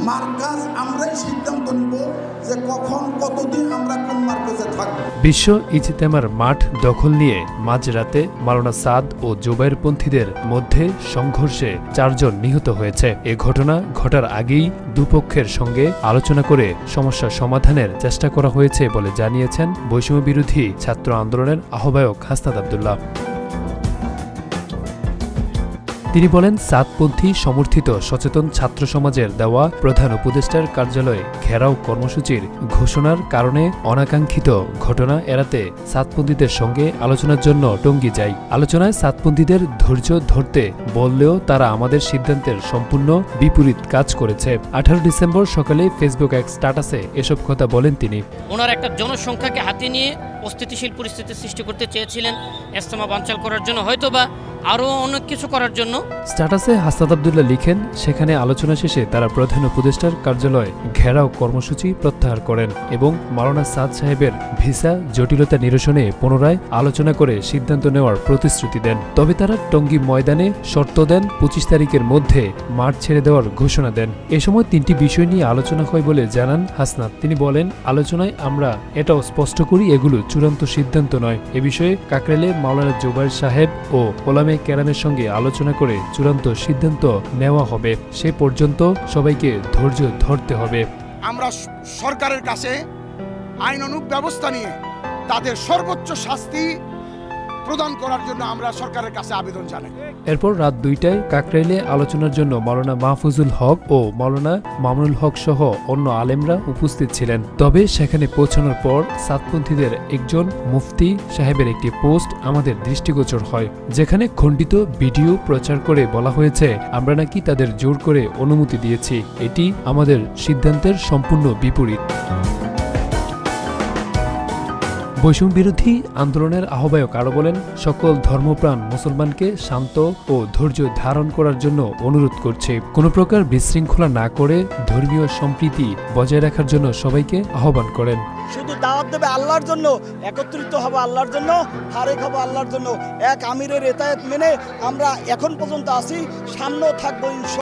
মার্কাজ আমরাই সিদ্ধান্ত নিব যে কখন কতদিন আমরা কোন মার্কাজে থাকব। বিশ্ব ইজতেমার মাঠ দখল নিয়ে মাঝরাতে মাওলানা সাদ ও জুবায়েরপন্থীদের মধ্যে সংঘর্ষে 4 জন নিহত হয়েছে। এ ঘটনা ঘটার আগেই দুপক্ষের সঙ্গে আলোচনা করে সমস্যা সমাধানের চেষ্টা করা হয়েছে বলে জানিয়েছেন বৈষম্য বিরোধী ছাত্র আন্দোলনের আহ্বায়ক হাসনাত আব্দুল্লাহ। তিনি বলেন, সাদপন্থী সমর্থিত সচেতন ছাত্র সমাজের দেওয়া প্রধান উপদেষ্টার কার্যালয়ে ঘেরাও কর্মসূচির ঘোষণার কারণে অনাকাঙ্ক্ষিত ঘটনা এড়াতে সাদপন্থীদের সঙ্গে আলোচনার জন্য টঙ্গী যায়। আলোচনায় সাদপন্থীদের ধৈর্য ধরতে বললেও তারা আমাদের সিদ্ধান্তের সম্পূর্ণ বিপরীত কাজ করেছে। 18 ডিসেম্বর সকালে ফেসবুক এক স্ট্যাটাসে এসব কথা বলেন তিনি। ওনার একটা জনসংখ্যাকে হাতে নিয়ে অস্থিতিশীল পরিস্থিতি সৃষ্টি করতে চেয়েছিলেন, ইজতেমা বানচাল করার জন্য, হয়তোবা আরও অনেক কিছু করার জন্য। স্ট্যাটাসে হাসনাত আব্দুল্লাহ লিখেন, সেখানে আলোচনা শেষে তারা প্রধান উপদেষ্টার কার্যালয়ে ঘেরাও কর্মসূচি প্রত্যাহার করেন এবং মাওলানা সাদ সাহেবের ভিসা জটিলতা নিরসনে পুনরায় আলোচনা করে সিদ্ধান্ত নেওয়ার প্রতিশ্রুতি দেন। তবে তারা টঙ্গী ময়দানে শর্ত দেন 25 তারিখের মধ্যে মাঠ ছেড়ে দেওয়ার ঘোষণা দেন। এ সময় 3টি বিষয় নিয়ে আলোচনা হয় বলে জানান হাসনাত। তিনি বলেন, আলোচনায় আমরা এটাও স্পষ্ট করি এগুলো চূড়ান্ত সিদ্ধান্ত নয়। এ বিষয়ে কাকরাইলে মাওলানা জুবায়ের সাহেব ও ওলামে কেরামের সঙ্গে আলোচনা করে চূড়ান্ত সিদ্ধান্ত নেওয়া হবে। সে পর্যন্ত সবাইকে ধৈর্য ধরতে হবে। আমরা সরকারের কাছে আইনানুগ ব্যবস্থা নিয়ে তাদের সর্বোচ্চ শাস্তি প্রদান করার জন্য আমরা সরকারের কাছে আবেদন জানাই। এরপর রাত 2টায় কাকরাইলে আলোচনার জন্য মাওলানা মাহফুজুল হক ও মাওলানা মামুনুল হক সহ অন্য আলেমরা উপস্থিত ছিলেন। তবে সেখানে পৌঁছানোর পর সাদপন্থীদের একজন মুফতি সাহেবের একটি পোস্ট আমাদের দৃষ্টিগোচর হয়, যেখানে খণ্ডিত ভিডিও প্রচার করে বলা হয়েছে আমরা নাকি তাদের জোর করে অনুমতি দিয়েছি। এটি আমাদের সিদ্ধান্তের সম্পূর্ণ বিপরীত। বৈষম্য বিরোধী আন্দোলনের আহ্বায়ক আরও বলেন, সকল ধর্মপ্রাণ মুসলমানকে শান্ত ও ধৈর্য ধারণ করার জন্য অনুরোধ করছে। কোনো প্রকার বিশৃঙ্খলা না করে ধর্মীয় সম্প্রীতি বজায় রাখার জন্য সবাইকে আহ্বান করেন। শুধু দাওয়াত দেবে আল্লাহর জন্য, একত্রিত হবে আল্লাহর জন্য, ফারেক হবে আল্লাহর জন্য। এক আমিরের এতায়েত মেনে আমরা এখন পর্যন্ত আছি, সামনেও থাকবো ইনশাআল্লাহ।